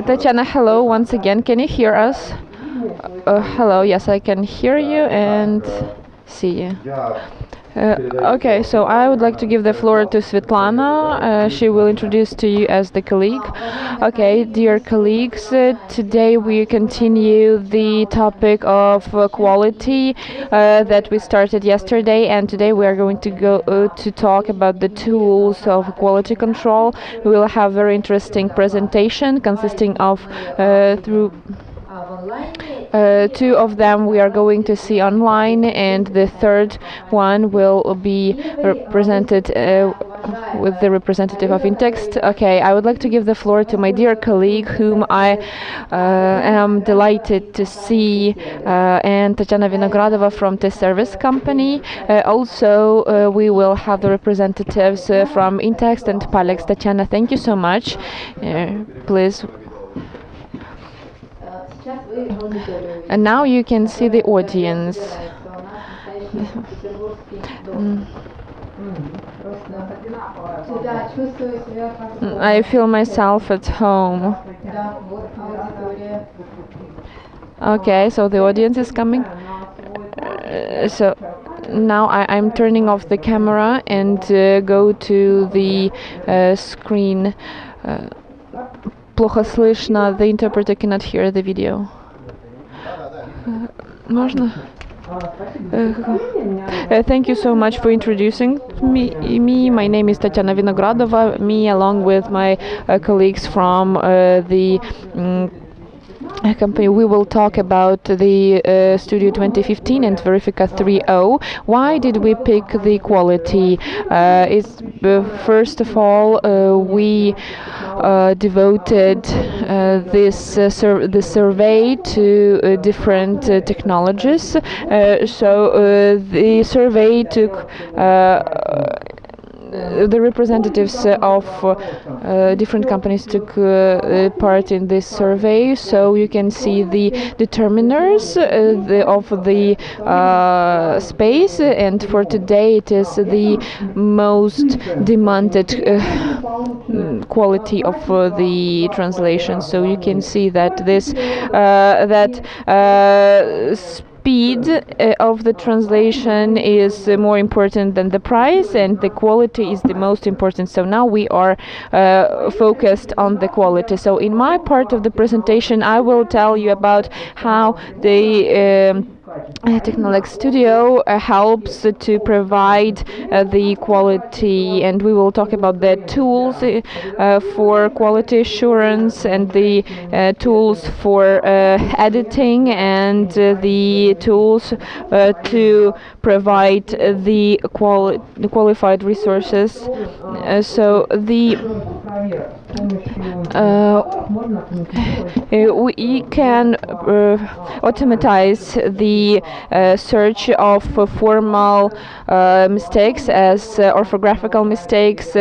Tatiana, hello once again. Can you hear us? Hello, yes, I can hear you and see you. Okay, so I would like to give the floor to Svetlana. She will introduce to you as the colleague. Okay, dear colleagues, today we continue the topic of quality that we started yesterday, and today we are going to go to talk about the tools of quality control. We will have a very interesting presentation consisting of two of them we are going to see online, and the third one will be represented with the representative of InText. Okay, I would like to give the floor to my dear colleague, whom I am delighted to see, and Tatiana Vinogradova from the Service Company. Also, we will have the representatives from InText and Palex. Tatiana, thank you so much. Please. And now you can see the audience. I feel myself at home. Okay, so the audience is coming. So now I'm turning off the camera and go to the screen. Плохо слышно. The interpreter cannot hear the video. Можно? Thank you so much for introducing me. My name is Tatiana Vinogradova. Me, along with my colleagues from the company, we will talk about the Studio 2015 and Verifika 3.0. Why did we pick the quality? First of all, we devoted the survey to different technologies. So the survey took the representatives of different companies took part in this survey, so you can see the determiners of the space, and for today it is the most demanded quality of the translation. So you can see that this speed of the translation is more important than the price, and the quality is the most important. So now we are focused on the quality. So in my part of the presentation, I will tell you about how the InText Studio helps to provide the quality, and we will talk about the tools for quality assurance, and the tools for editing, and the tools to provide the qualified resources. So we can automatize the search of formal mistakes as orthographical mistakes,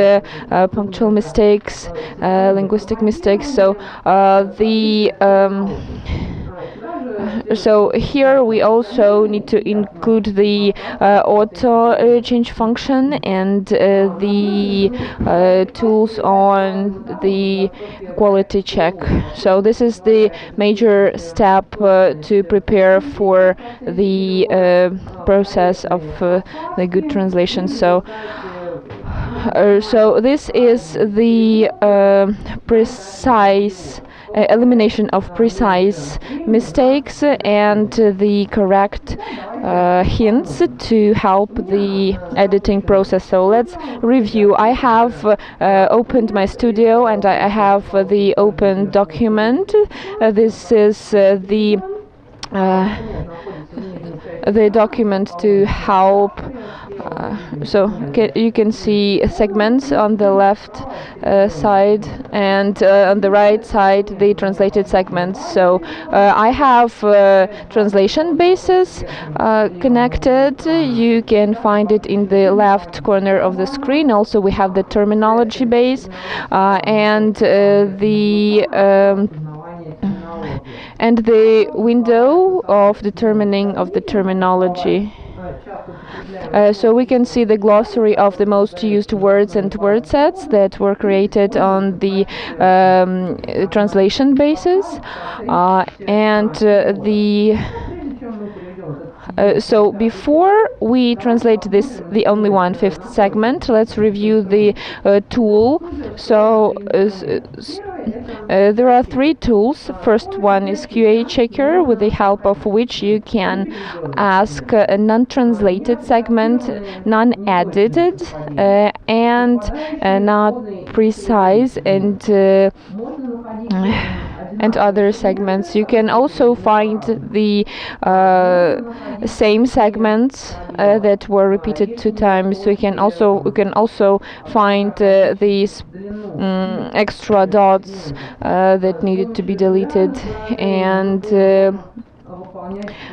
punctual mistakes, linguistic mistakes. So so here we also need to include the auto change function and the tools on the quality check. So this is the major step to prepare for the process of the good translation. So this is the precise elimination of precise mistakes and the correct hints to help the editing process. So let's review. I have opened my studio, and I have the open document. This is the document to help So you can see segments on the left side, and on the right side the translated segments. So I have translation bases connected. You can find it in the left corner of the screen. Also we have the terminology base and the window of determining of the terminology. So we can see the glossary of the most used words and word sets that were created on the translation basis, so before we translate the only 1/5 segment, let's review the tool. So there are 3 tools. First one is QA checker, with the help of which you can ask a non-translated segment, non-edited, and not precise, and other segments. You can also find the same segments that were repeated 2 times. We can also find these extra dots that needed to be deleted, and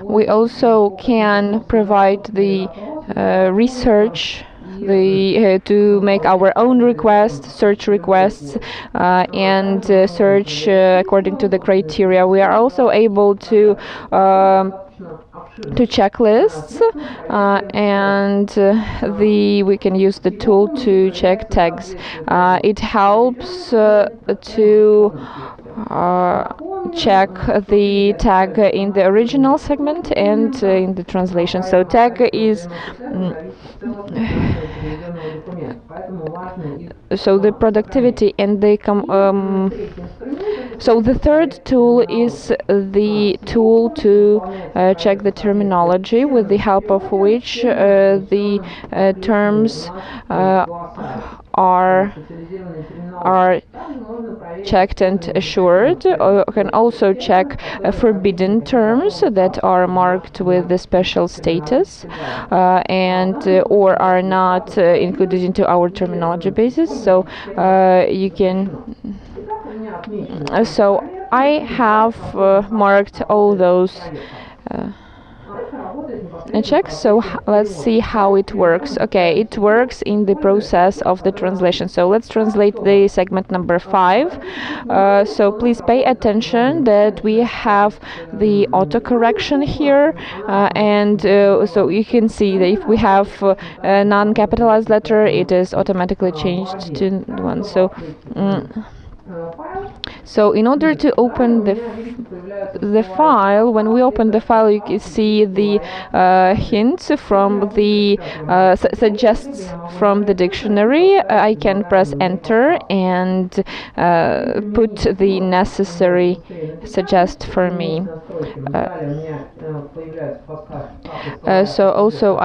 we also can provide the research to make our own requests, search requests, and search according to the criteria. We are also able to check lists, and we can use the tool to check tags. It helps to check the tag in the original segment and in the translation. So tag is so the productivity and the so the third tool is the tool to check the terminology, with the help of which the terms are checked and assured. You can also check forbidden terms that are marked with the special status and or are not included into our terminology basis. So you can. So I have marked all those checks. So let's see how it works. Okay, it works in the process of the translation. So let's translate the segment number 5. So please pay attention that we have the autocorrection here, and so you can see that if we have a non-capitalized letter, it is automatically changed to 1. So in order to open the file, when we open the file, you can see the hints from the suggests from the dictionary. I can press enter and put the necessary suggest for me. So also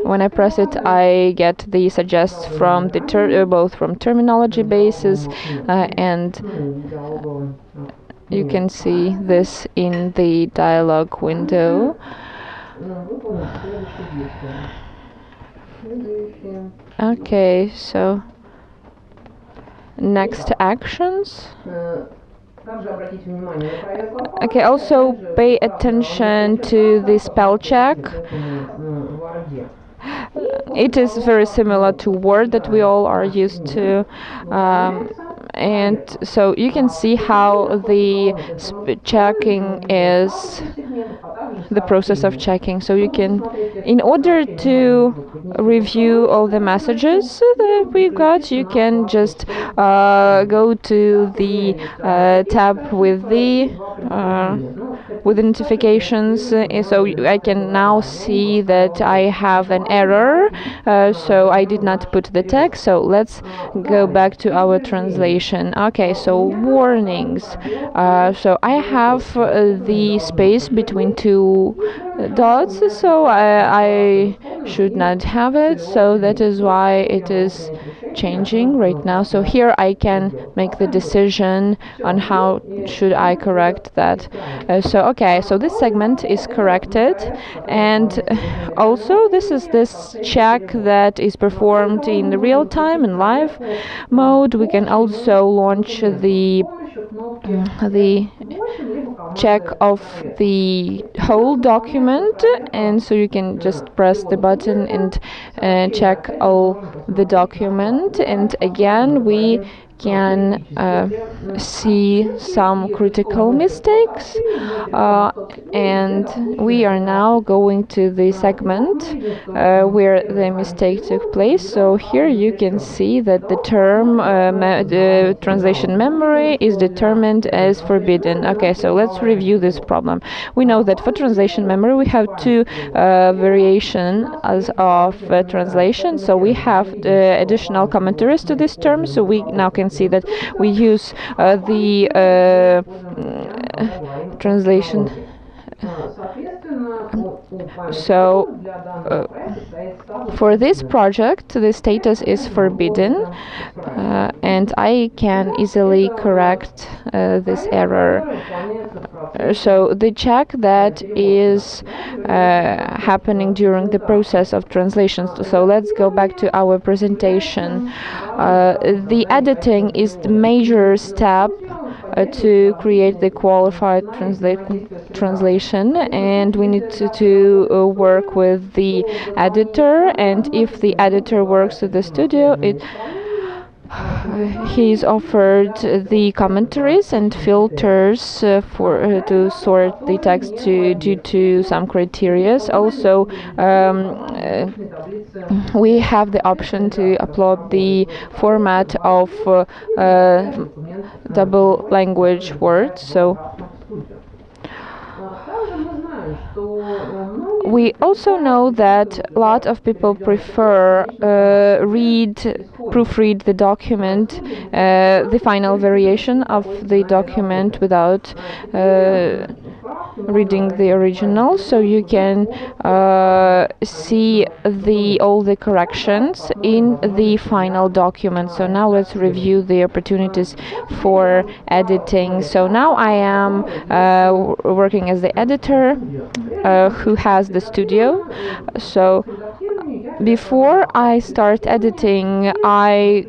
when I press it, I get the suggests from the both from terminology bases and you can see this in the dialog window. Okay, so next actions. Okay, also pay attention to the spell check. It is very similar to Word that we all are used to, and so you can see how the checking is the process of checking. So you can, in order to review all the messages that we got, you can just go to the tab with the notifications. So I can now see that I have an error, so I did not put the text. So let's go back to our translation. Okay, so warnings. So I have the space between 2 two dots, so I should not have it, so that is why it is changing right now. So here I can make the decision on how should I correct that. So this segment is corrected, and also this is this check that is performed in the real time in live mode. We can also launch the check of the whole document, and so you can just press the button and check all the document, and again we can see some critical mistakes, and we are now going to the segment where the mistake took place. So here you can see that the term the translation memory is determined as forbidden. Okay, so let's review this problem. We know that for translation memory we have two variations of translation. So we have the additional commentaries to this term, so we now can see that we use the translation. So for this project the status is forbidden, and I can easily correct this error. So the check that is happening during the process of translation. So let's go back to our presentation. The editing is the major step to create the qualified translation, and we need to work with the editor, and if the editor works with the studio, he's offered the commentaries and filters to sort the text due to some criteria. Also, we have the option to upload the format of double language words. So we also know that a lot of people prefer proofread the document, the final variation of the document without reading the original, so you can see all the corrections in the final document. So now let's review the opportunities for editing. So now I am working as the editor who has the studio. So before I start editing, I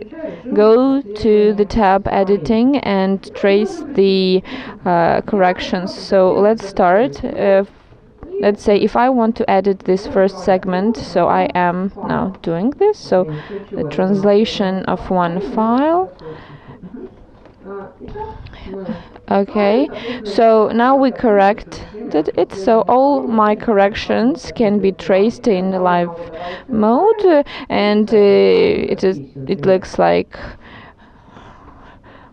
go to the tab editing and trace the corrections. So let's start. Let's say if I want to edit this first segment, so I am now doing this. So the translation of one file. Okay, so now we corrected it, so all my corrections can be traced in live mode, and it looks like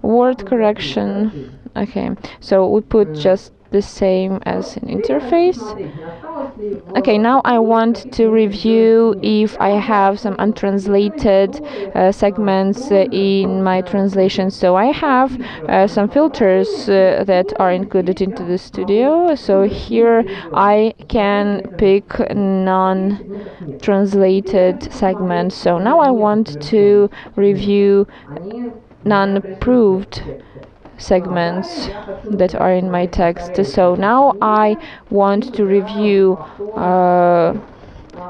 word correction. Okay, so we put just the same as an interface. Okay, now I want to review if I have some untranslated segments in my translation. So I have some filters that are included into the studio. So here I can pick non-translated segments. So now I want to review non-approved segments that are in my text. So now I want to review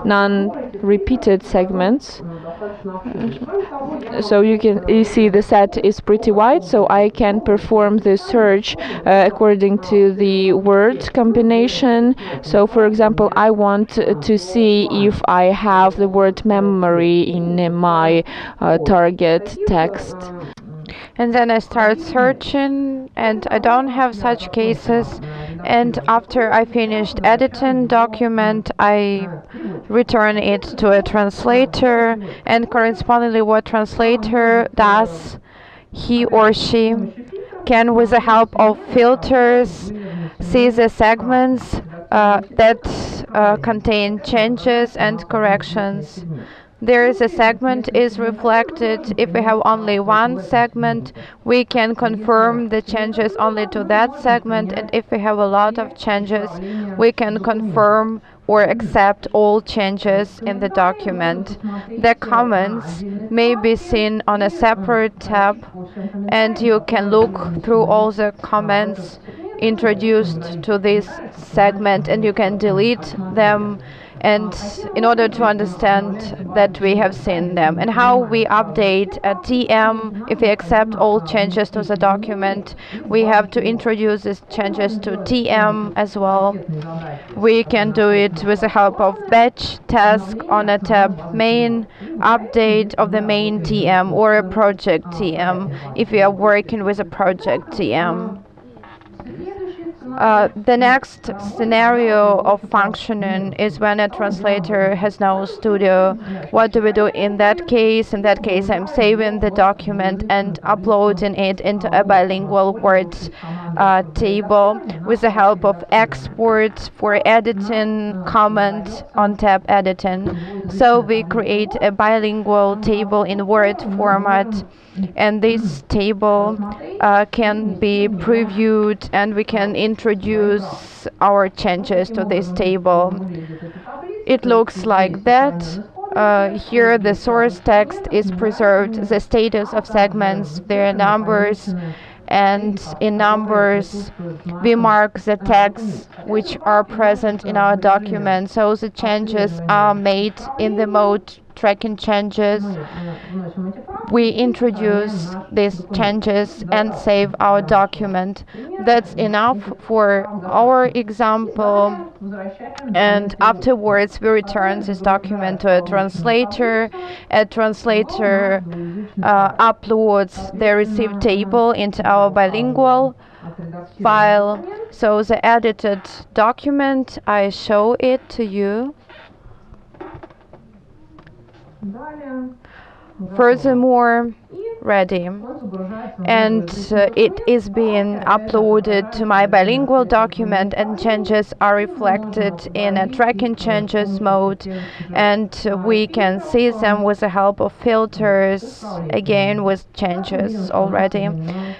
non-repeated segments. So you see the set is pretty wide, so I can perform the search according to the word combination. So for example, I want to see if I have the word memory in my target text. And then I start searching, and I don't have such cases. And after I finished editing document, I return it to a translator, and correspondingly what translator does, he or she can, with the help of filters, see the segments that contain changes and corrections there is a segment is reflected. If we have only one segment, we can confirm the changes only to that segment, and if we have a lot of changes, we can confirm or accept all changes in the document. The comments may be seen on a separate tab, and you can look through all the comments introduced to this segment, and you can delete them, and in order to understand that we have seen them. And how we update a TM, if we accept all changes to the document, we have to introduce these changes to TM as well. We can do it with the help of batch task on a tab main, update of the main TM, or a project TM if we are working with a project TM. The next scenario of functioning is when a translator has no studio. What do we do in that case? In that case, I'm saving the document and uploading it into a bilingual Word table with the help of export for editing, comment on tab editing. So we create a bilingual table in Word format, and this table can be previewed, and we can introduce our changes to this table. It looks like that. Here the source text is preserved, the status of segments, their numbers, and in numbers we mark the tags which are present in our document, so the changes are made in the mode tracking changes. We introduce these changes and save our document. That's enough for our example, and afterwards we return this document to a translator. A translator uploads the received table into our bilingual file. So the edited document, I show it to you. Furthermore, ready, and it is being uploaded to my bilingual document, and changes are reflected in a tracking changes mode, and we can see them with the help of filters, again with changes already,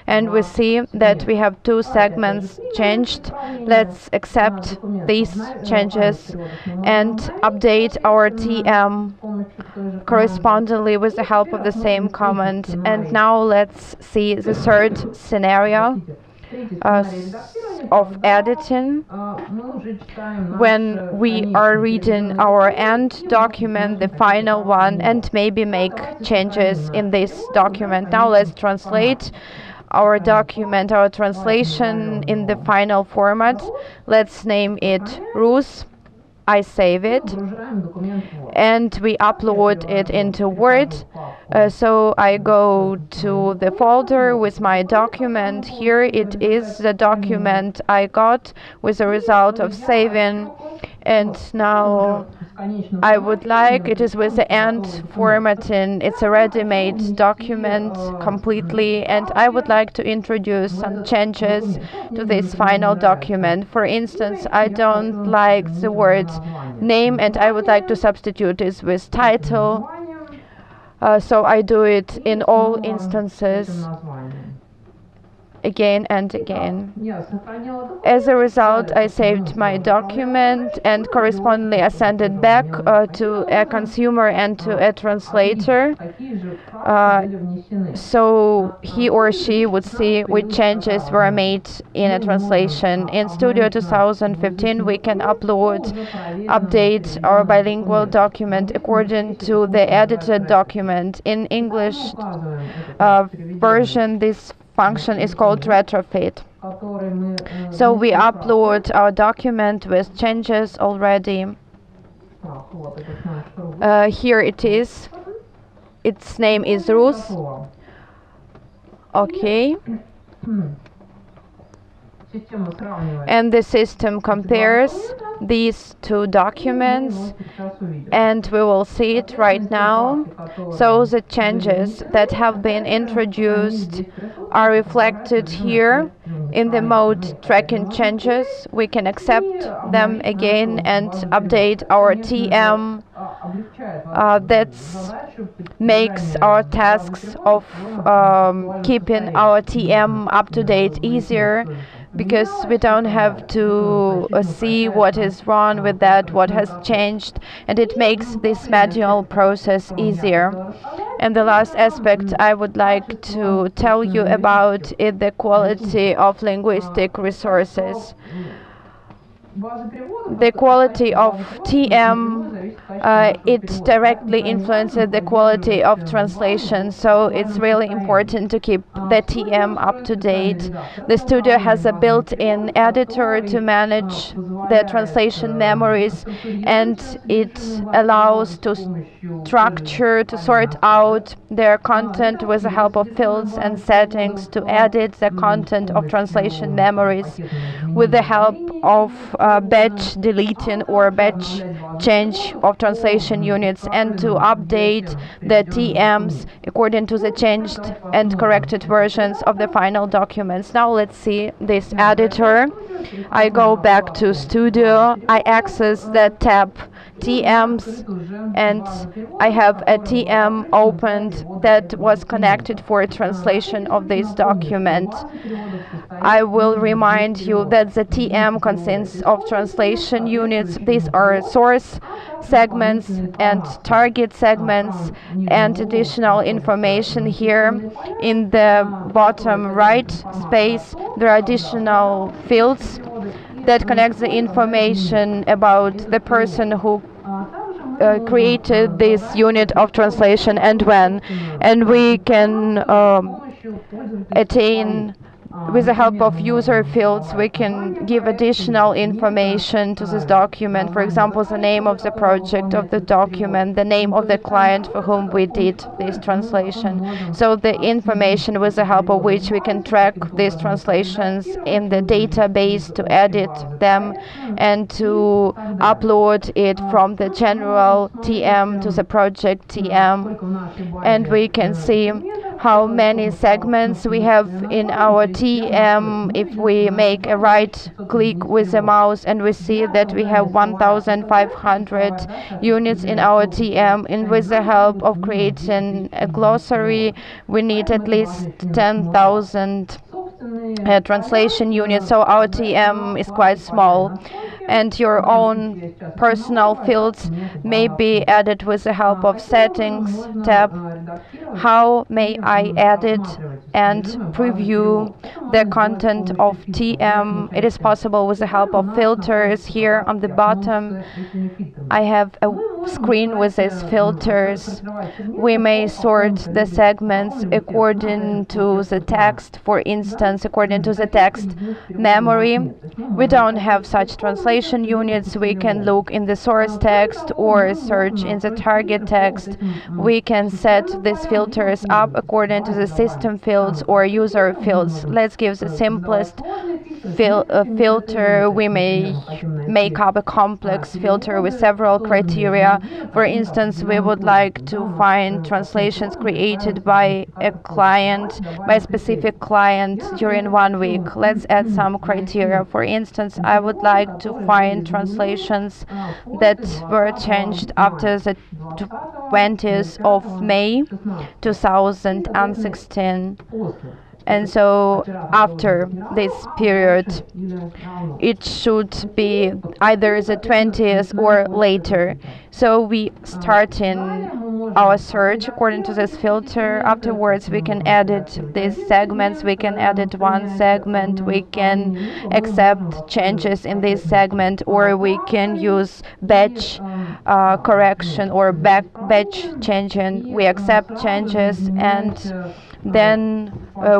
and we see that we have two segments changed. Let's accept these changes and update our TM correspondingly with the help of the same command. And now let's see the third scenario of editing. When we are reading our end document, the final one, and maybe make changes in this document. Now let's translate our document, our translation in the final format. Let's name it Rus. I save it, and we upload it into Word. So I go to the folder with my document. Here it is, the document I got with the result of saving. And now I would like, it is with the end formatting, it's a ready-made document completely, and I would like to introduce some changes to this final document. For instance, I don't like the word name, and I would like to substitute this with title. So I do it in all instances, again and again. As a result, I saved my document, and correspondingly I sent it back to a consumer and to a translator, so he or she would see which changes were made in a translation. In Studio 2015 we can update our bilingual document according to the edited document. In English version, this function is called retrofit. So we upload our document with changes already. Here it is. Its name is Rus. Okay. And the system compares these two documents, and we will see it right now. So the changes that have been introduced are reflected here in the mode tracking changes. We can accept them again and update our TM that makes our tasks of keeping our TM up to date easier, because we don't have to see what is wrong with that, what has changed, and it makes this manual process easier. And the last aspect I would like to tell you about is the quality of linguistic resources. The quality of TM, it directly influences the quality of translation, so it's really important to keep the TM up to date. The studio has a built-in editor to manage the translation memories, and it allows to structure, to sort out their content with the help of fields and settings, to edit the content of translation memories with the help of batch deleting or batch change of translation units, and to update the TMs according to the changed and corrected versions of the final documents. Now let's see this editor. I go back to Studio, I access the tab TMs, and I have a TM opened that was connected for translation of this document. I will remind you that the TM consists of translation units. These are source segments and target segments, and additional information here in the bottom right space. There are additional fields that connect the information about the person who created this unit of translation and when, and we can attain, with the help of user fields, we can give additional information to this document. For example, the name of the project of the document, the name of the client for whom we did this translation. So the information with the help of which we can track these translations in the database, to edit them and to upload it from the general TM to the project TM. And we can see how many segments we have in our TM. If we make a right click with the mouse, and we see that we have 1,500 units in our TM, and with the help of creating a glossary we need at least 10,000 translation units, so our TM is quite small. And your own personal fields may be added with the help of Settings tab. How may I edit and preview the content of TM? It is possible with the help of filters. Here on the bottom I have a screen with these filters. We may sort the segments according to the text, for instance, according to the text memory. We don't have such translation units. We can look in the source text or search in the target text. We can set these filters up according to the system fields or user fields. Let's give the simplest filter. We may make up a complex filter with several criteria. For instance, we would like to find translations created by a client, by a specific client during 1 week. Let's add some criteria. For instance, I would like to find translations that were changed after the 20th of May 2016. And so after this period, it should be either the 20th or later. So we start in our search according to this filter. Afterwards we can edit these segments. We can edit one segment. We can accept changes in this segment, or we can use batch correction or batch changing. We accept changes, and then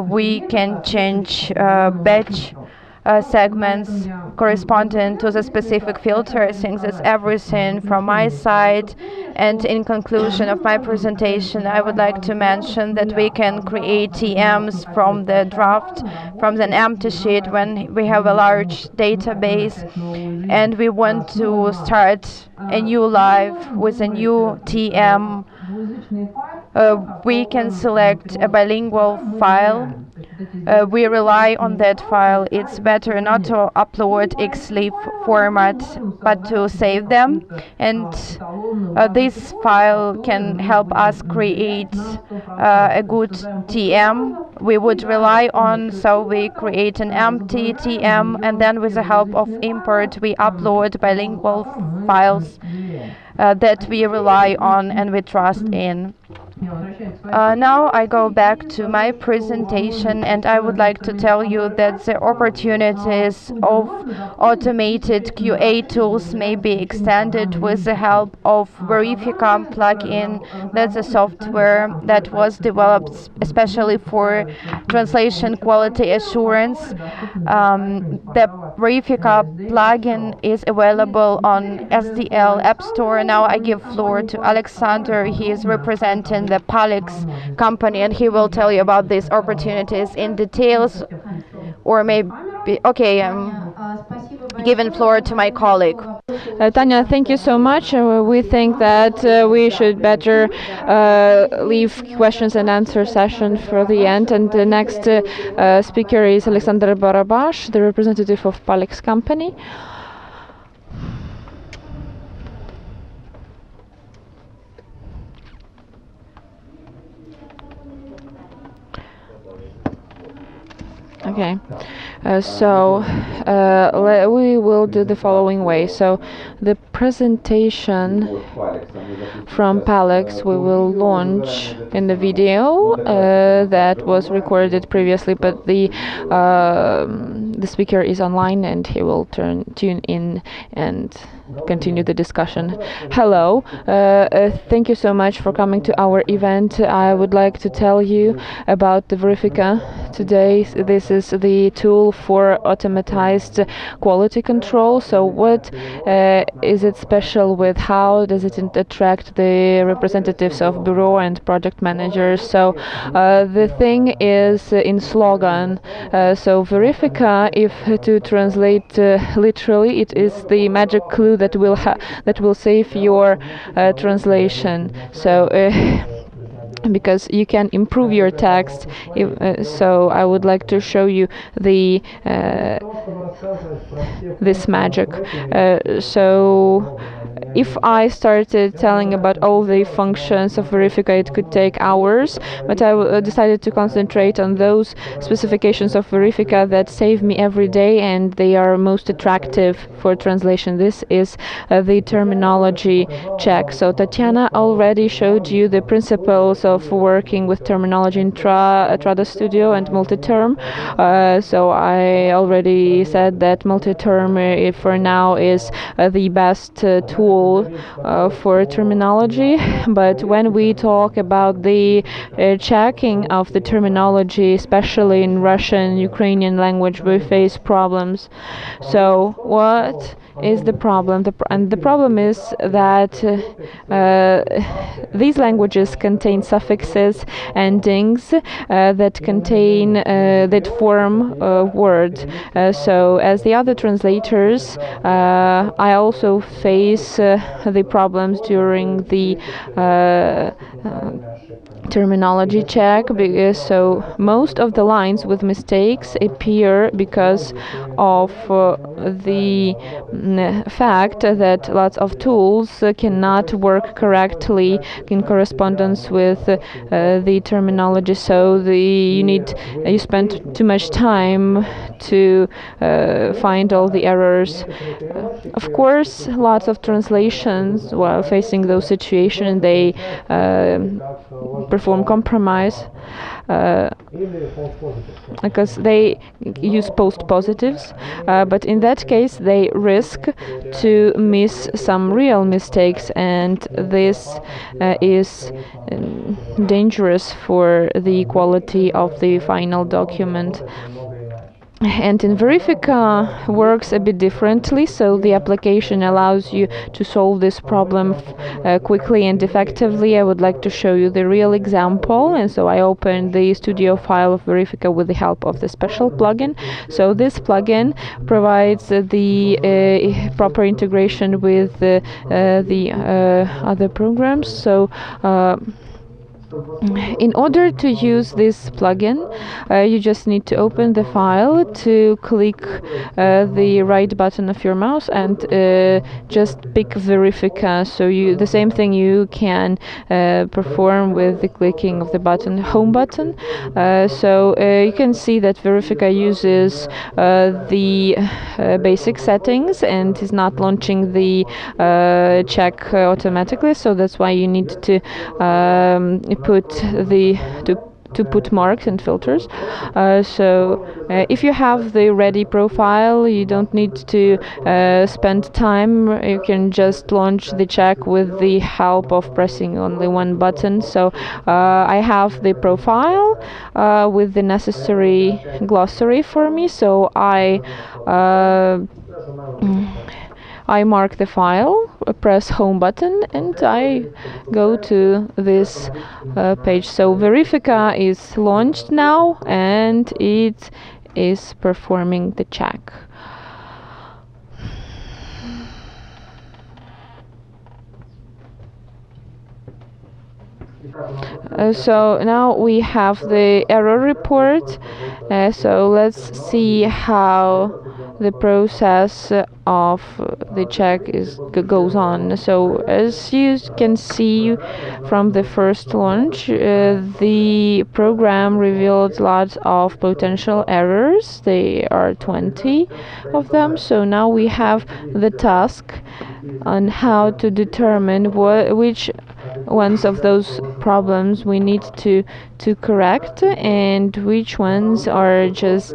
we can change batch segments corresponding to the specific filter. I think that's everything from my side. And in conclusion of my presentation, I would like to mention that we can create TMs from the draft, from an empty sheet, when we have a large database and we want to start a new life with a new TM. We can select a bilingual file we rely on that file. It's better not to upload XLIF format, but to save them. And this file can help us create a good TM we would rely on. So we create an empty TM, and then with the help of import we upload bilingual files that we rely on and we trust in. Now I go back to my presentation, and I would like to tell you that the opportunities of automated QA tools may be extended with the help of Verifika plugin. That's a software that was developed especially for translation quality assurance. The Verifika plugin is available on SDL App Store. Now I give floor to Alexander. He is representing the Palex company, and he will tell you about these opportunities in details. Or maybe, okay, giving floor to my colleague. Tanya, thank you so much. We think that we should better leave questions and answer session for the end. And the next speaker is Alexander Barabash, the representative of Palex company. Okay, we will do the following way. So the presentation from Palex we will launch in the video that was recorded previously, but the speaker is online and he will tune in and continue the discussion. Hello, thank you so much for coming to our event. I would like to tell you about the Verifika today. This is the tool for automatized quality control. So what is it special with? How does it attract the representatives of bureau and project managers? So the thing is in slogan. So Verifika, if to translate literally, it is the magic clue that will save your translation. So because you can improve your text. So I would like to show you the this magic. So if I started telling about all the functions of Verifika, it could take hours, but I decided to concentrate on those specifications of Verifika that save me every day and they are most attractive for translation. This is the terminology check. So Tatiana already showed you the principles of working with terminology in Trados Studio and multi-term. So I already said that multi-term for now is the best tool for terminology, but when we talk about the checking of the terminology, especially in Russian, Ukrainian language, we face problems. So what is the problem? The problem is that these languages contain suffixes, endings that form a word. So as the other translators, I also face the problems during the terminology check, because so most of the lines with mistakes appear because of the fact that lots of tools cannot work correctly in correspondence with the terminology. So you spend too much time to find all the errors. Of course, lots of translations, while facing those situations, they perform compromise because they use post positives, but in that case they risk to miss some real mistakes, and this is dangerous for the quality of the final document. And in Verifika works a bit differently, so the application allows you to solve this problem quickly and effectively. I would like to show you the real example, and so I opened the studio file of Verifika with the help of the special plugin. So this plugin provides the proper integration with the other programs. So In order to use this plugin, you just need to open the file, to click the right button of your mouse and just pick Verifika. So the same thing you can perform with the clicking of the home button. So you can see that Verifika uses the basic settings and is not launching the check automatically. So that's why you need to put marks and filters. If you have the ready profile, you don't need to spend time. You can just launch the check with the help of pressing only one button. So I have the profile with the necessary glossary for me. So I mark the file, press home button, and I go to this page. So Verifika is launched now, and it is performing the check. So now we have the error report. So let's see how the process of the check goes on. So as you can see from the first launch, the program revealed lots of potential errors. There are 20 of them. So now we have the task on how to determine which ones of those problems we need to correct and which ones are just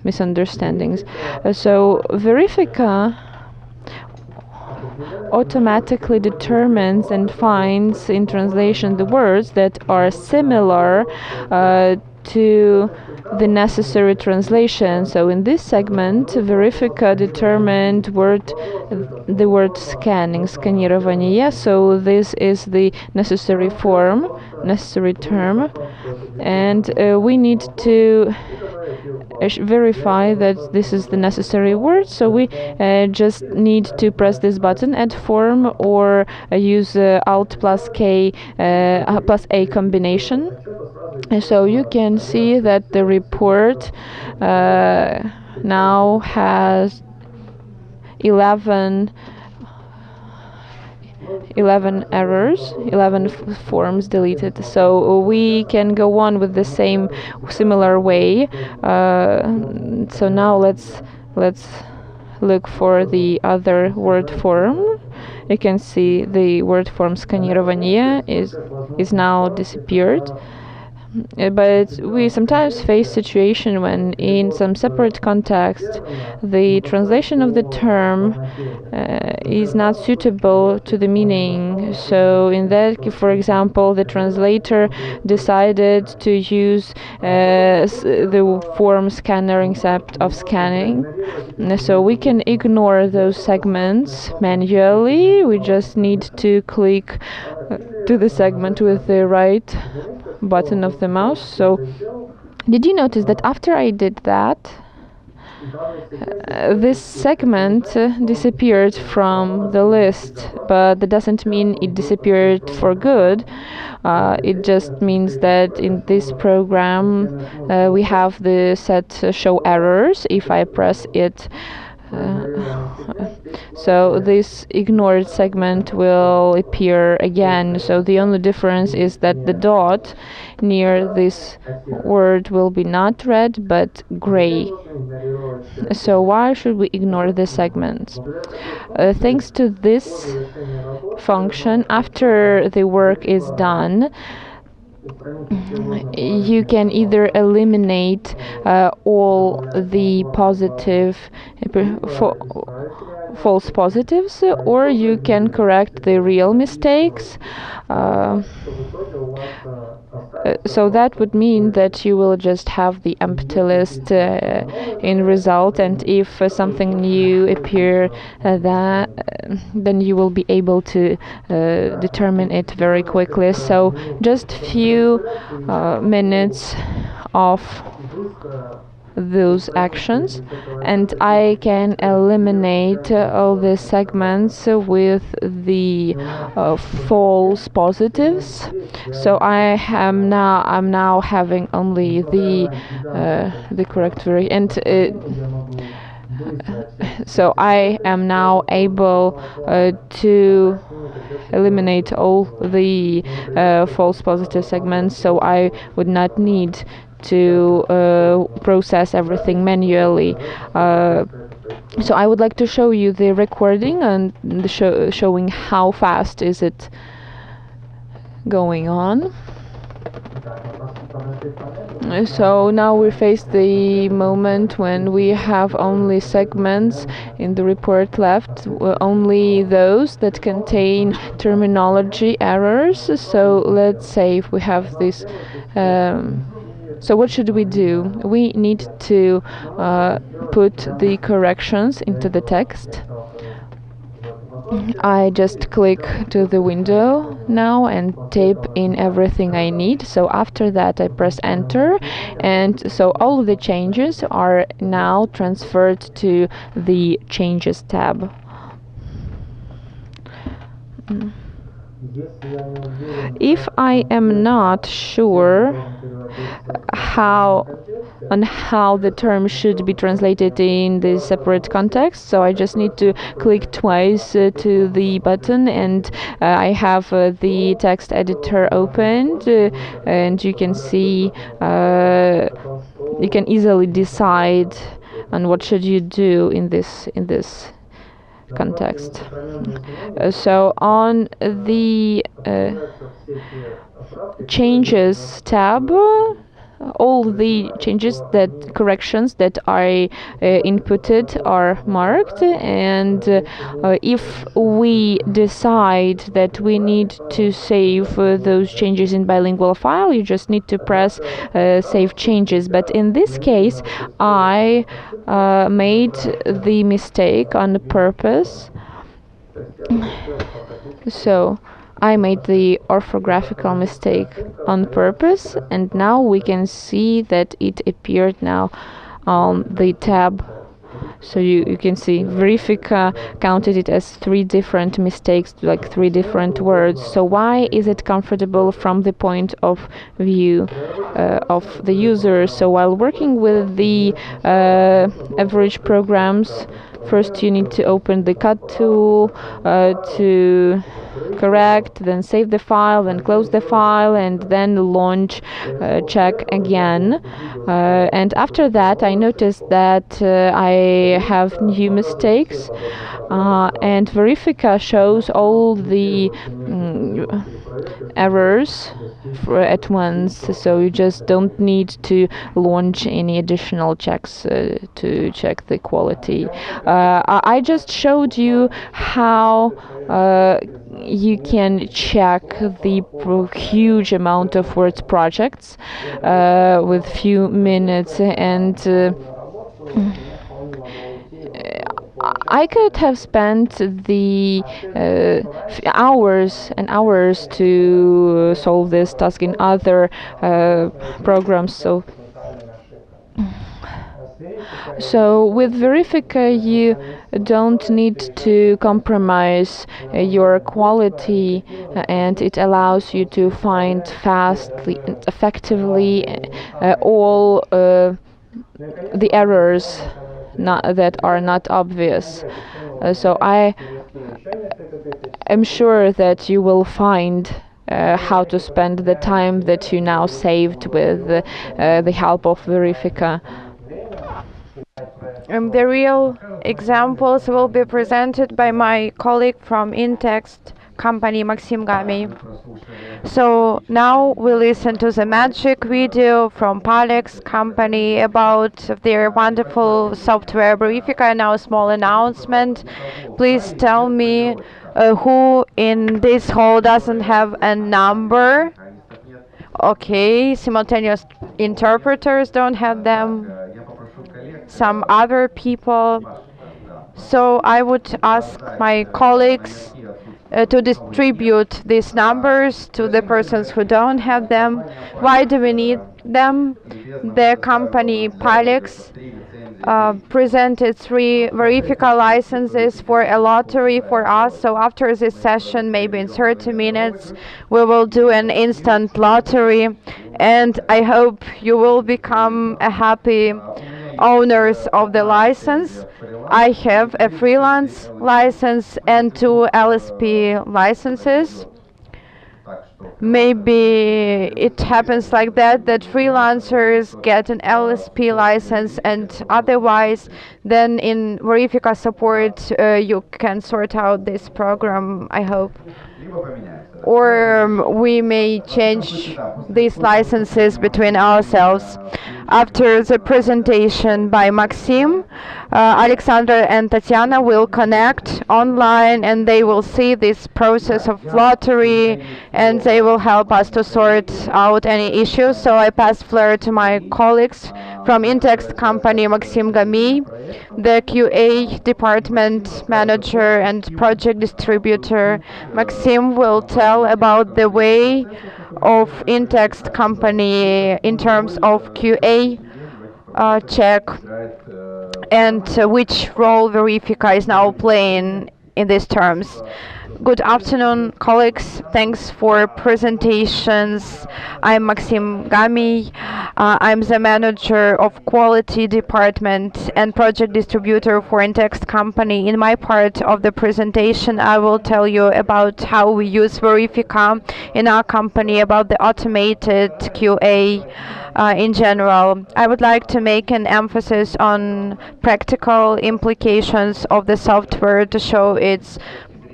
misunderstandings. So Verifika automatically determines and finds in translation the words that are similar to the necessary translation. So in this segment, Verifika determined the word scanning, skанирование. So this is the necessary term, and we need to verify that this is the necessary word. So we just need to press this button, add form, or use Alt plus K plus A combination. So you can see that the report now has 11 errors, 11 forms deleted. So we can go on with the similar way. So now let's look for the other word form. You can see the word form skанирование is now disappeared. But we sometimes face situation when in some separate context the translation of the term is not suitable to the meaning. So in that, for example, the translator decided to use the form scanner instead of scanning. So we can ignore those segments manually. We just need to click to the segment with the right button of the mouse. So did you notice that after I did that, this segment disappeared from the list? But that doesn't mean it disappeared for good. It just means that in this program we have the set show errors. If I press it, so this ignored segment will appear again. So the only difference is that the dot near this word will be not red but gray. So why should we ignore this segment? Thanks to this function, after the work is done, you can either eliminate all the false positives, or you can correct the real mistakes. So that would mean that you will just have the empty list in result, and if something new appear, then you will be able to determine it very quickly. So just few minutes of those actions, and I can eliminate all the segments with the false positives. So I'm now having only the correct variant. So I am now able to eliminate all the false positive segments, so I would not need to process everything manually. So I would like to show you the recording and showing how fast is it going on. So now we face the moment when we have only segments in the report left, only those that contain terminology errors. So let's say if we have this, so what should we do? We need to put the corrections into the text. I just click to the window now and type in everything I need. So after that I press enter, and so all of the changes are now transferred to the changes tab. If I am not sure how the term should be translated in the separate context, so I just need to click twice to the button, and I have the text editor opened, and you can see you can easily decide on what should you do in this context. So on the changes tab, all the corrections that I inputted are marked, and if we decide that we need to save those changes in bilingual file, you just need to press save changes. But in this case I made the mistake on purpose. So I made the orthographical mistake on purpose, and now we can see that it appeared now on the tab. So you can see Verifika counted it as 3 different mistakes, like 3 different words. So why is it comfortable from the point of view of the user? So while working with the average programs, first you need to open the cut tool to correct, then save the file, then close the file, and then launch check again. And after that I noticed that I have new mistakes, and Verifika shows all the errors at once, so you just don't need to launch any additional checks to check the quality. I just showed you how you can check the huge amount of words projects with few minutes, and I could have spent the hours and hours to solve this task in other programs. So with Verifika you don't need to compromise your quality, and it allows you to find fastly and effectively all the errors that are not obvious. So I am sure that you will find how to spend the time that you now saved with the help of Verifika. The real examples will be presented by my colleague from InText Company, Maxim Gamii. So now we listen to the magic video from Palex Company about their wonderful software Verifika. Now a small announcement. Please tell me who in this hall doesn't have a number. Okay, simultaneous interpreters don't have them. Some other people. So I would ask my colleagues to distribute these numbers to the persons who don't have them. Why do we need them. The company Palex presented 3 Verifika licenses for a lottery for us. So after this session, maybe in 30 minutes, we will do an instant lottery, and I hope you will become a happy owners of the license. I have a freelance license and 2 LSP licenses. Maybe it happens like that freelancers get an LSP license, and otherwise then in Verifika support you can sort out this program, I hope. Or we may change these licenses between ourselves. After the presentation by Maxim, Alexander and Tatiana will connect online, and they will see this process of lottery, and they will help us to sort out any issues. So I pass floor to my colleagues from InText Company, Maxim Gamii, the QA department manager and project distributor. Maxim will tell about the way of InText Company in terms of QA check and which role Verifika is now playing in these terms. Good afternoon, colleagues. Thanks for presentations. I'm Maxim Gamii. I'm the manager of quality department and project distributor for InText Company. In my part of the presentation, I will tell you about how we use Verifika in our company, about the automated QA in general. I would like to make an emphasis on practical implications of the software to show its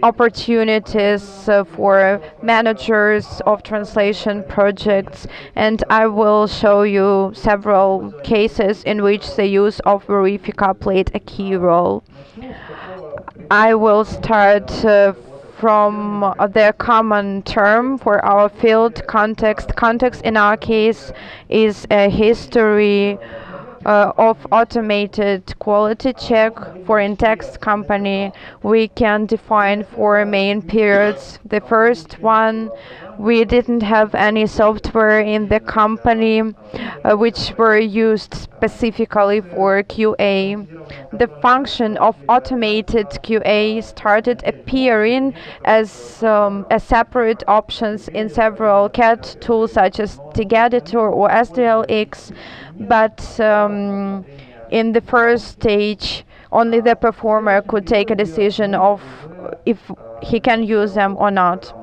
opportunities for managers of translation projects, and I will show you several cases in which the use of Verifika played a key role. I will start from the common term for our field, context. Context in our case is a history of automated quality check. For InText Company, we can define 4 main periods. The first one, we didn't have any software in the company which were used specifically for QA. The function of automated QA started appearing as a separate options in several CAD tools such as TIG Editor or SDLX, but in the first stage only the performer could take a decision of if he can use them or not.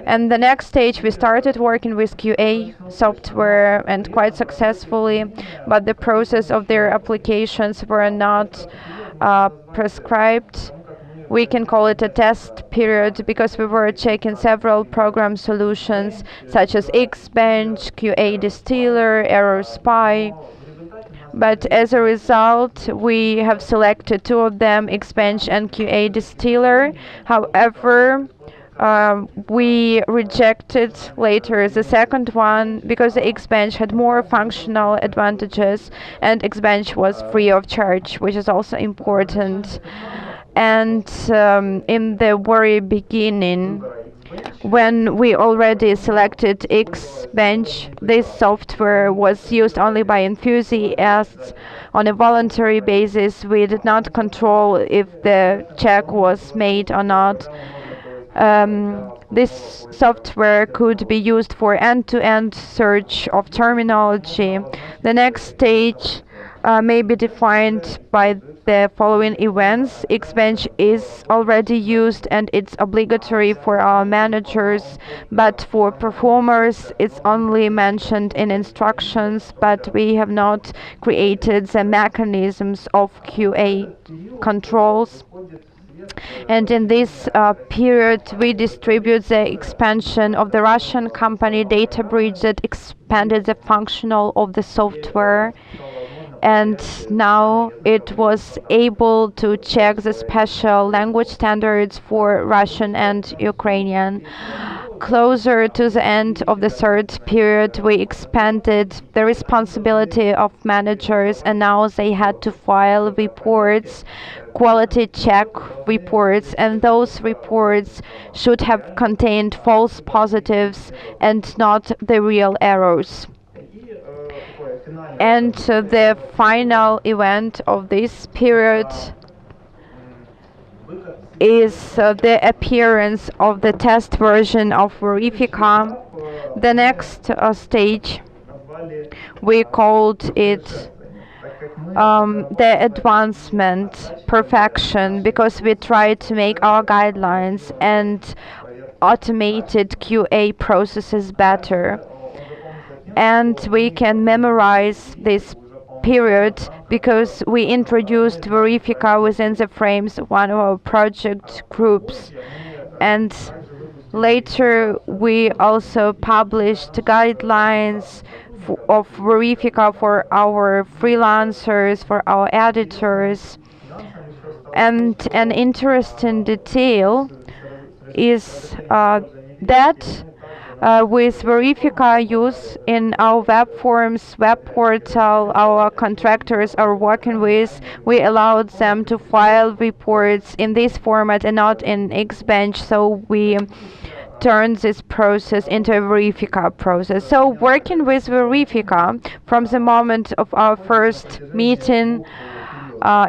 And the next stage, we started working with QA software, and quite successfully, but the process of their applications were not prescribed. We can call it a test period because we were checking several program solutions such as Xbench, QA Distiller, Error Spy. But as a result, we have selected 2 of them, Xbench and QA Distiller. However, we rejected later the second one because the Xbench had more functional advantages, and Xbench was free of charge, which is also important. And in the very beginning, when we already selected Xbench, this software was used only by enthusiasts on a voluntary basis. We did not control if the check was made or not. This software could be used for end-to-end search of terminology. The next stage may be defined by the following events. Xbench is already used and it's obligatory for our managers, but for performers it's only mentioned in instructions, but we have not created the mechanisms of QA controls. And in this period, we distribute the expansion of the Russian company Data Bridge that expanded the functional of the software. And now it was able to check the special language standards for Russian and Ukrainian. Closer to the end of the third period, we expanded the responsibility of managers, and now they had to file reports, quality check reports, and those reports should have contained false positives and not the real errors. And the final event of this period is the appearance of the test version of Verifika. The next stage, we called it the advancement, perfection, because we tried to make our guidelines and automated QA processes better. And we can memorize this period because we introduced Verifika within the frames of one of our project groups. And later we also published guidelines of Verifika for our freelancers, for our editors. And an interesting detail is that with Verifika use in our web forms, web portal, our contractors are working with, we allowed them to file reports in this format and not in Xbench, so we turn this process into a Verifika process. So working with Verifika from the moment of our first meeting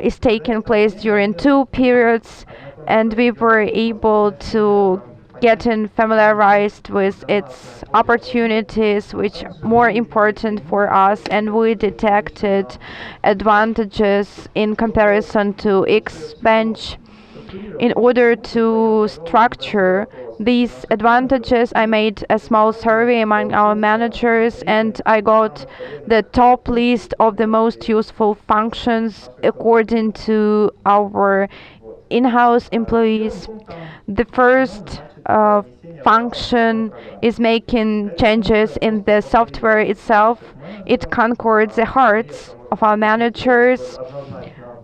is taking place during 2 periods, and we were able to getting familiarized with its opportunities, which are more important for us, and we detected advantages in comparison to Xbench. In order to structure these advantages, I made a small survey among our managers, and I got the top list of the most useful functions according to our in-house employees. The first function is making changes in the software itself. It conquered the hearts of our managers.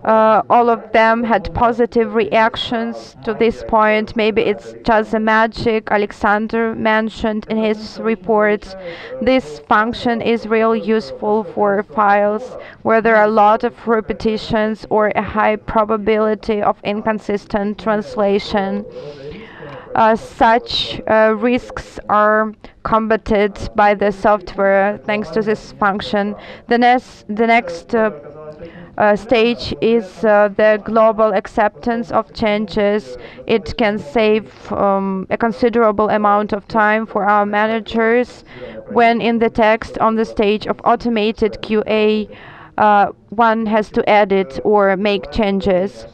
All of them had positive reactions to this point. Maybe it's just the magic Alexander mentioned in his report. This function is really useful for files where there are a lot of repetitions or a high probability of inconsistent translation. Such risks are combated by the software thanks to this function. The next stage is the global acceptance of changes. It can save a considerable amount of time for our managers when in the text on the stage of automated QA one has to edit or make changes.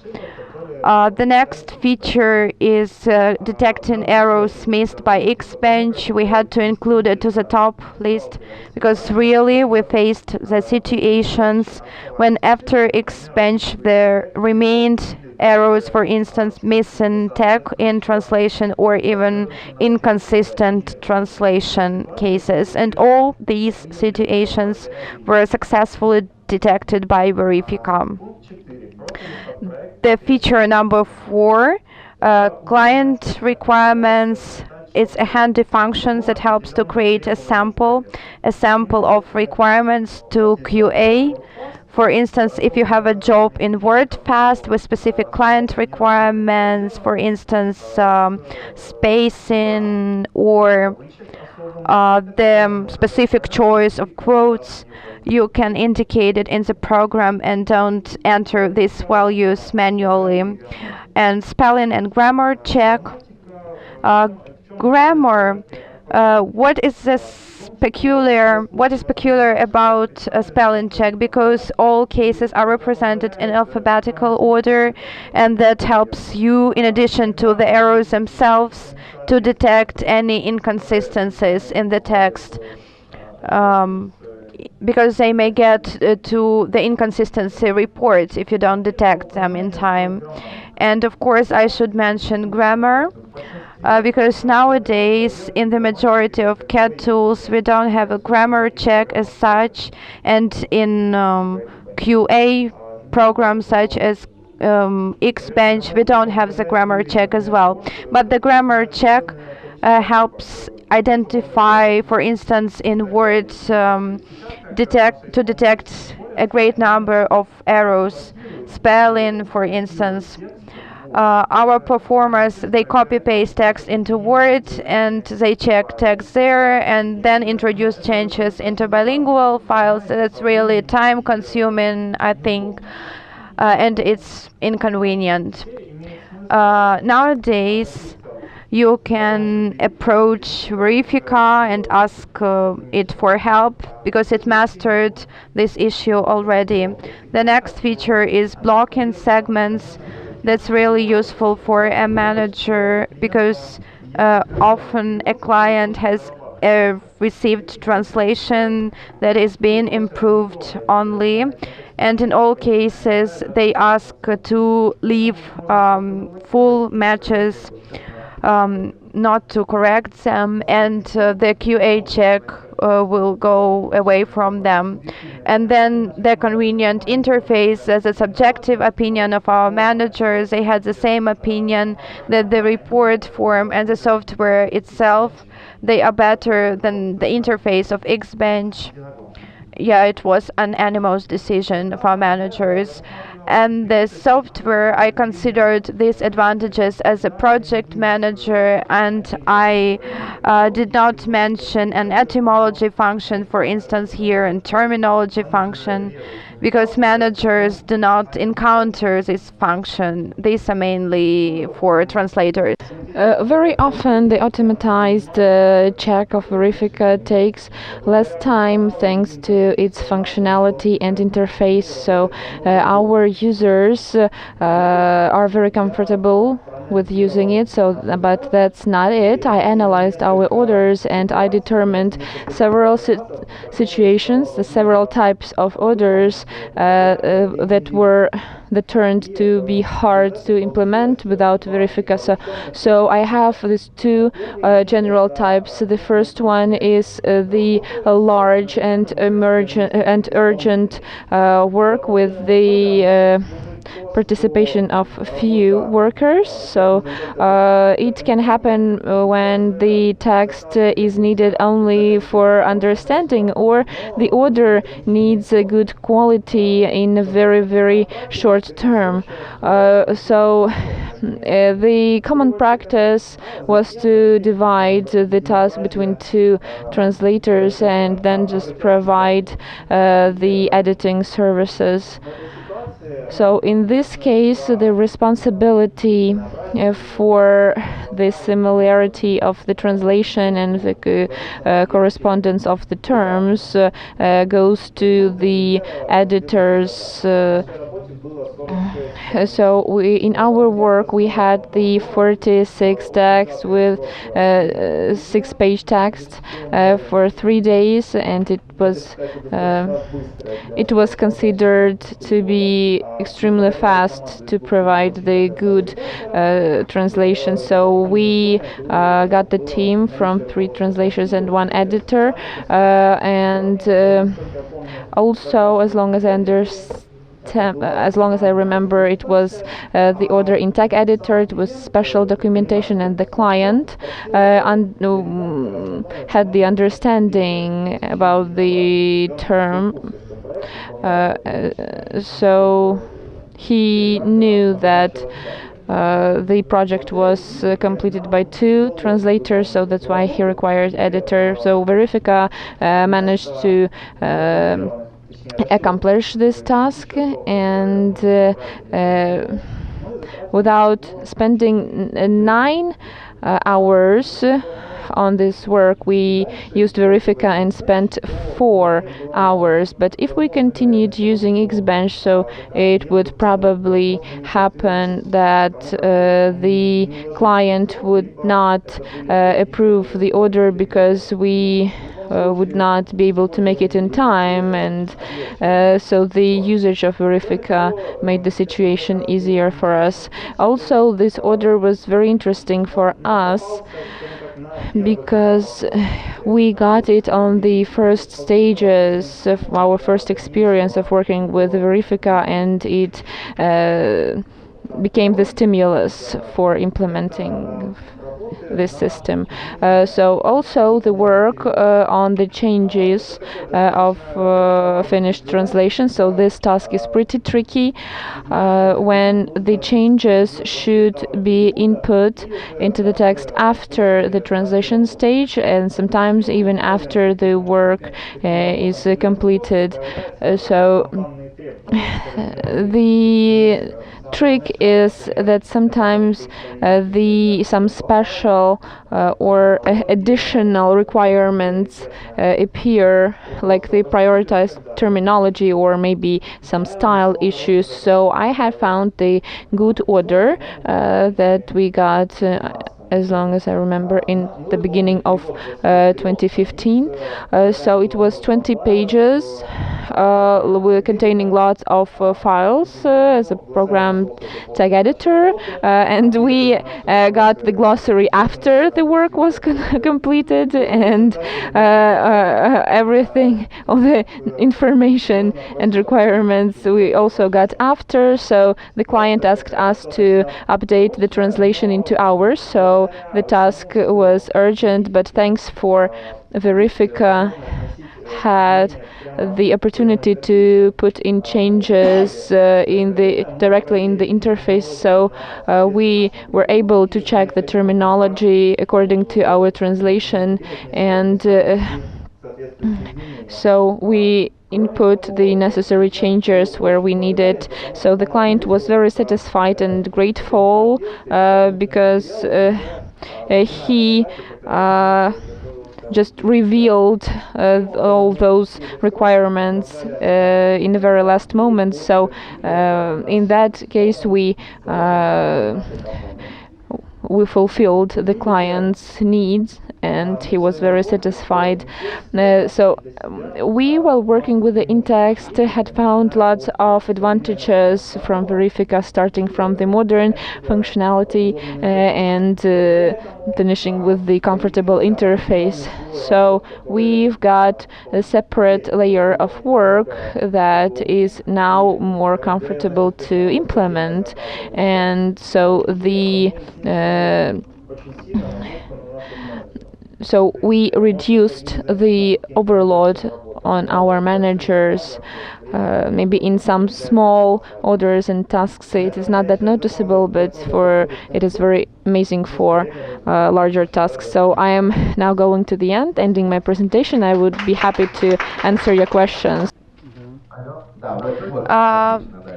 The next feature is detecting errors missed by Xbench. We had to include it to the top list because really we faced the situations when after Xbench there remained errors, for instance, missing tag in translation or even inconsistent translation cases. And all these situations were successfully detected by Verifika. The feature number 4, client requirements. It's a handy function that helps to create a sample of requirements to QA. For instance, if you have a job in WordFast with specific client requirements, for instance, spacing or the specific choice of quotes, you can indicate it in the program and don't enter these values manually. And spelling and grammar check. Grammar. What is peculiar about a spelling check? Because all cases are represented in alphabetical order, and that helps you, in addition to the errors themselves, to detect any inconsistencies in the text. Because they may get to the inconsistency reports if you don't detect them in time. And of course I should mention grammar, because nowadays in the majority of CAD tools we don't have a grammar check as such, and in QA programs such as Xbench we don't have the grammar check as well. But the grammar check helps identify, for instance, in Word, detect a great number of errors, spelling, for instance. Our performers, they copy paste text into Word and they check text there and then introduce changes into bilingual files. That's really time consuming, I think, and it's inconvenient. Nowadays, you can approach Verifika and ask it for help because it mastered this issue already. The next feature is blocking segments. That's really useful for a manager because often a client has received translation that is being improved only, and in all cases they ask to leave full matches, not to correct them, and the QA check will go away from them. And then the convenient interface as a subjective opinion of our managers. They had the same opinion that the report form and the software itself, they are better than the interface of Xbench. Yeah, it was an unanimous decision of our managers. And the software, I considered these advantages as a project manager, and I did not mention an etymology function, for instance, here, and terminology function, because managers do not encounter this function. These are mainly for translators. Very often the automatized check of Verifika takes less time thanks to its functionality and interface, so our users are very comfortable with using it. But that's not it. I analyzed our orders and I determined several situations, the several types of orders that turned to be hard to implement without Verifika. So I have these two general types. The first one is the large and urgent work with the participation of few workers. So it can happen when the text is needed only for understanding, or the order needs a good quality in a very, very short term. The common practice was to divide the task between two translators and then just provide the editing services. So in this case, the responsibility for the similarity of the translation and the correspondence of the terms goes to the editors. So in our work we had the 46 texts with 6-page text for 3 days, and it was considered to be extremely fast to provide the good translation. So we got the team from 3 translators and 1 editor, and also, as long as I remember, it was the order in tag editor, it was special documentation, and the client had the understanding about the term. So he knew that the project was completed by 2 translators, so that's why he required editor. So Verifika managed to accomplish this task, and without spending 9 hours on this work, we used Verifika and spent 4 hours. But if we continued using Xbench, so it would probably happen that the client would not approve the order because we would not be able to make it in time, and so the usage of Verifika made the situation easier for us. Also, this order was very interesting for us because we got it on the first stages of our first experience of working with Verifika, and it became the stimulus for implementing this system. So also the work on the changes of finished translation. So this task is pretty tricky when the changes should be input into the text after the translation stage, and sometimes even after the work is completed. So the trick is that sometimes some special or additional requirements appear, like the prioritized terminology or maybe some style issues. So I have found the good order that we got as long as I remember, in the beginning of 2015. So it was 20 pages containing lots of files as a program tag editor, and we got the glossary after the work was completed, and everything, all the information and requirements we also got after. So the client asked us to update the translation into hours, so the task was urgent, but thanks for Verifika had the opportunity to put in changes directly in the interface, so we were able to check the terminology according to our translation, and so we input the necessary changes where we needed. So the client was very satisfied and grateful because he just revealed all those requirements in the very last moment. So in that case we fulfilled the client's needs, and he was very satisfied. So we, while working with the InText, had found lots of advantages from Verifika, starting from the modern functionality and finishing with the comfortable interface. So we've got a separate layer of work that is now more comfortable to implement, and so so we reduced the overload on our managers. Maybe in some small orders and tasks it is not that noticeable, but it is very amazing for larger tasks. So I am now going to the end, ending my presentation. I would be happy to answer your questions.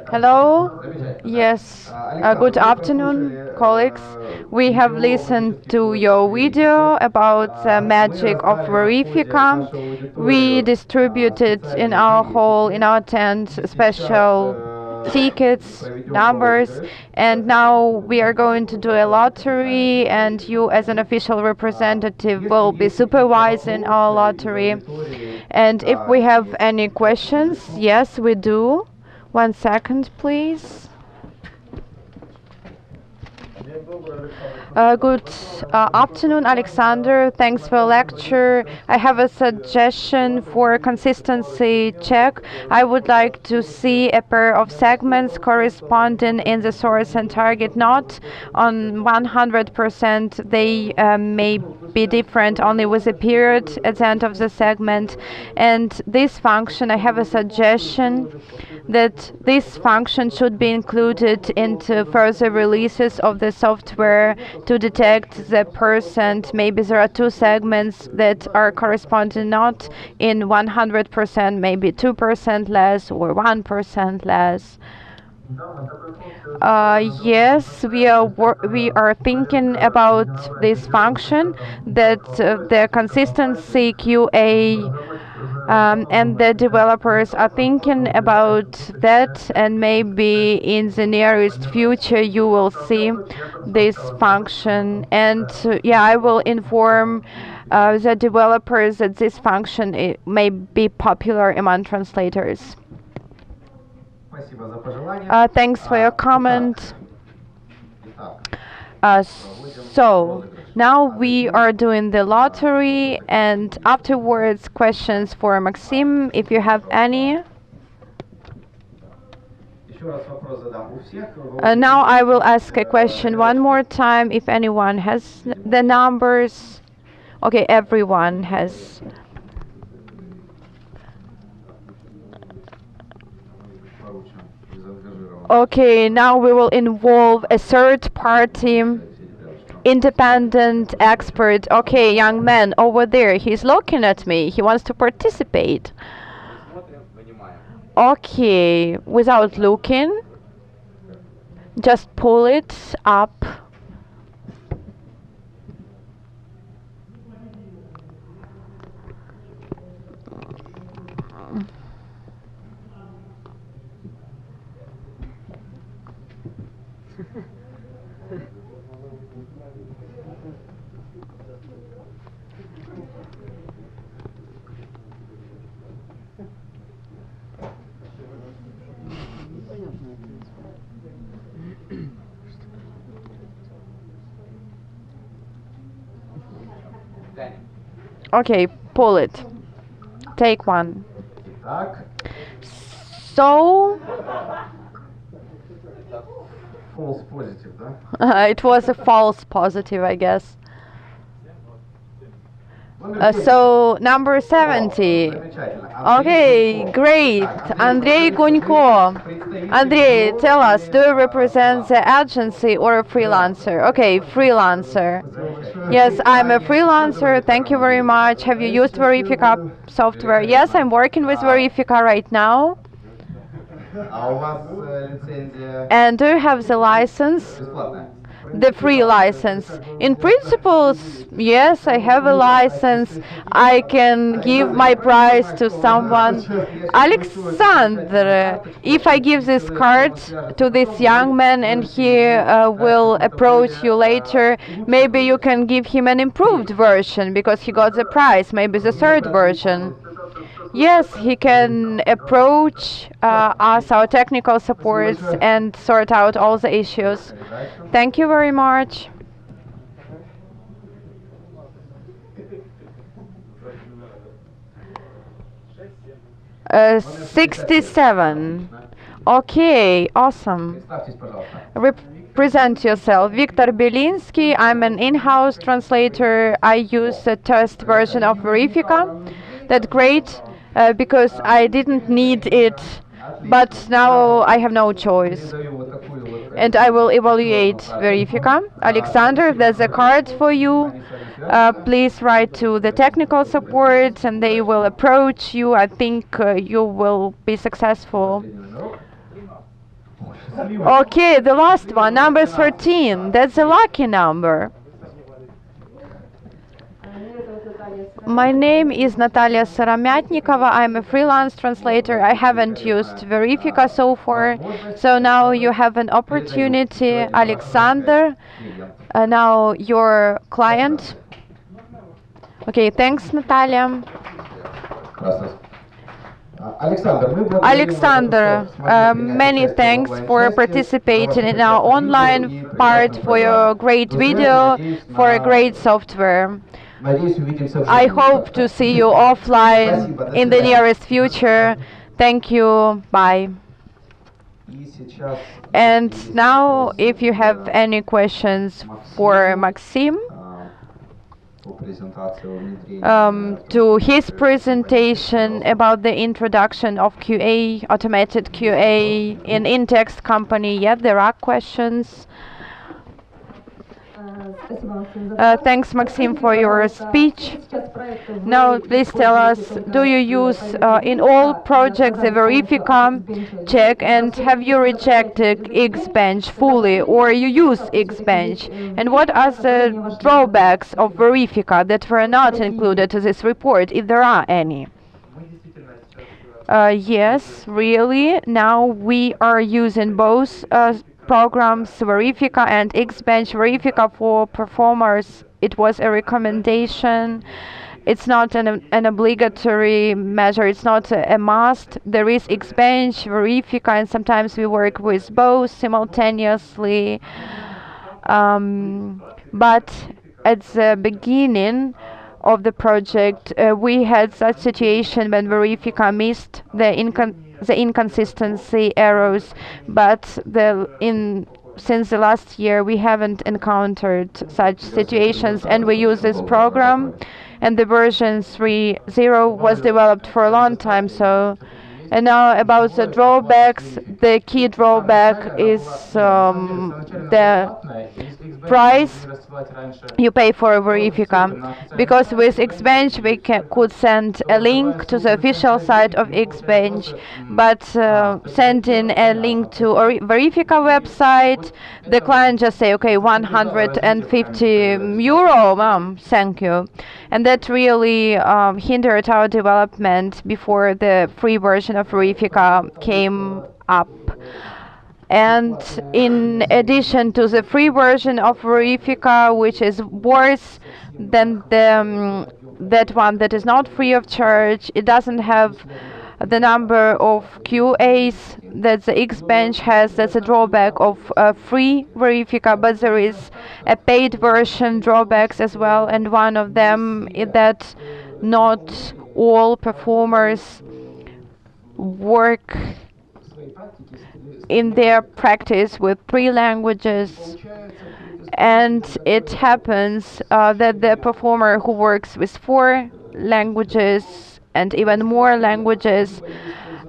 Hello. Yes. Good afternoon, colleagues. We have listened to your video about the magic of Verifika. We distributed in our tent special tickets, numbers, and now we are going to do a lottery, and you as an official representative will be supervising our lottery. And if we have any questions, yes, we do. 1 second, please. Good afternoon, Alexander. Thanks for the lecture. I have a suggestion for consistency check. I would like to see a pair of segments corresponding in the source and target, not on 100%. They may be different only with a period at the end of the segment. And this function, I have a suggestion that this function should be included into further releases of the software to detect the percent. Maybe there are two segments that are corresponding not in 100%, maybe 2% less or 1% less. Yes, we are thinking about this function, that the consistency QA and the developers are thinking about that, and maybe in the nearest future you will see this function. And yeah, I will inform the developers that this function may be popular among translators. Thanks for your comment. So now we are doing the lottery, and afterwards questions for Maxim, if you have any. Now I will ask a question one more time if anyone has the numbers. Okay, everyone has. Okay, now we will involve a third party independent expert. Okay, young man over there, he's looking at me. He wants to participate. Okay, without looking, just pull it up. Okay, pull it. Take one. So False positive, да? it was a false positive, I guess. So number 70. Okay, great. Andrei Gunko. Andrei, tell us, do you represent the agency or a freelancer? Okay, freelancer. Yes, I'm a freelancer. Thank you very much. Have you used Verifika software? Yes, I'm working with Verifika right now. And do you have the license? The free license. In principle, yes, I have a license. I can give my price to someone. Alexander, if I give this card to this young man and he will approach you later, maybe you can give him an improved version because he got the prize, maybe the third version. Yes, he can approach us, our technical supports, and sort out all the issues. Thank you very much. Uh, 67. Okay, awesome. Present yourself. Viktor Belinsky. I'm an in-house translator. I use the test version of Verifika. That's great. Because I didn't need it, but now I have no choice. And I will evaluate Verifika. Alexander, there's a card for you. Please write to the technical support and they will approach you. I think you will be successful. Okay, the last one, number 13. That's a lucky number. My name is Natalia Saramyatnikova. I'm a freelance translator. I haven't used Verifika so far. So now you have an opportunity, Alexander. Now your client. Okay, thanks, Natalia. Alexander, many thanks for participating in our online part, for your great video, for a great software. I hope to see you offline in the nearest future. Thank you. Bye. And now, if you have any questions for Maxim, to his presentation about the introduction of QA, automated QA in InText Company, yeah, there are questions. Thanks, Maxim, for your speech. Now, please tell us, do you use in all projects the Verifika check, and have you rejected Xbench fully, or you use Xbench? And what are the drawbacks of Verifika that were not included in this report, if there are any? Yes, really. Now we are using both programs, Verifika and Xbench. Verifika for performers, it was a recommendation. It's not an obligatory measure, it's not a must. There is Xbench, Verifika, and sometimes we work with both simultaneously. But at the beginning of the project, we had such situation when Verifika missed the the inconsistency errors, but since the last year we haven't encountered such situations, and we use this program, and the version 3.0 was developed for a long time. So, and now about the drawbacks, the key drawback is the price you pay for Verifika, because with Xbench we could send a link to the official site of Xbench, but sending a link to a Verifika website, the client just say, okay, 150 euro, thank you, and that really hindered our development before the free version of Verifika came up. And in addition to the free version of Verifika, which is worse than that one that is not free of charge, it doesn't have the number of QAs that the Xbench has. That's a drawback of free Verifika, but there is a paid version drawbacks as well, and one of them is that not all performers work in their practice with 3 languages, and it happens that the performer who works with 4 languages and even more languages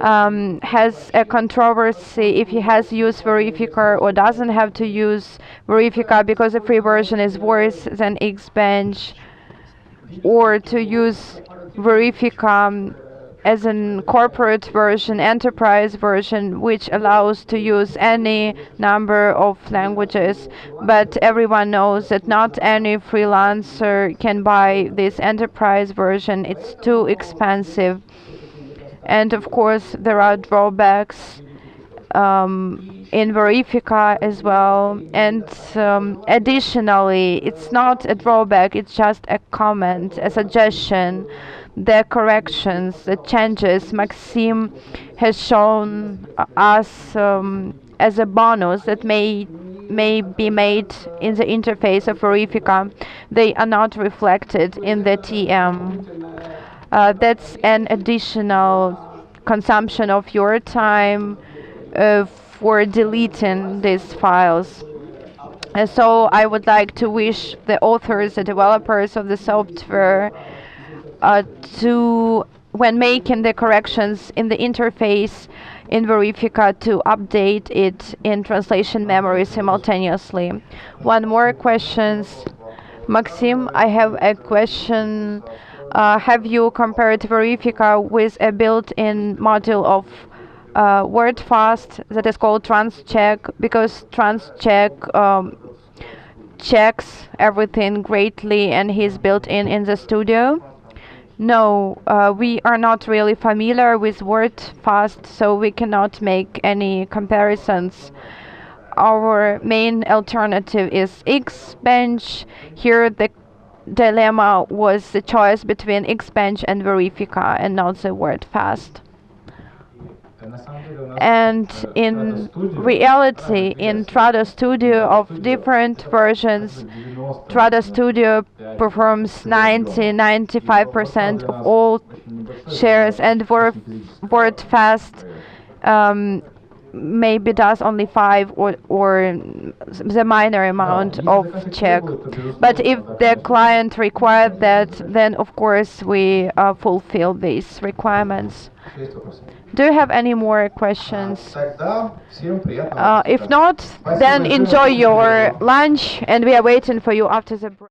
has a controversy if he has used Verifika or doesn't have to use Verifika, because the free version is worse than Xbench, or to use Verifika as a corporate version, enterprise version, which allows to use any number of languages. But everyone knows that not any freelancer can buy this enterprise version. It's too expensive. And of course, there are drawbacks in Verifika as well. And additionally, it's not a drawback, it's just a comment, a suggestion. The corrections, the changes Maxim has shown us as a bonus that may be made in the interface of Verifika, they are not reflected in the TM. That's an additional consumption of your time for deleting these files. And so I would like to wish the authors, the developers of the software, to, when making the corrections in the interface in Verifika, to update it in translation memory simultaneously. One more question. Maxim, I have a question. Have you compared Verifika with a built-in module of WordFast that is called TransCheck? Because TransCheck checks everything greatly and is built in the studio. No, we are not really familiar with WordFast, so we cannot make any comparisons. Our main alternative is Xbench. Here the dilemma was the choice between Xbench and Verifika and not the WordFast. And in reality, in Trados Studio of different versions, Trados Studio performs 90-95% of all shares, and WordFast maybe does only 5 or the minor amount of check. But if the client requires that, then of course we fulfill these requirements. Do you have any more questions? If not, then enjoy your lunch, and we are waiting for you after the break.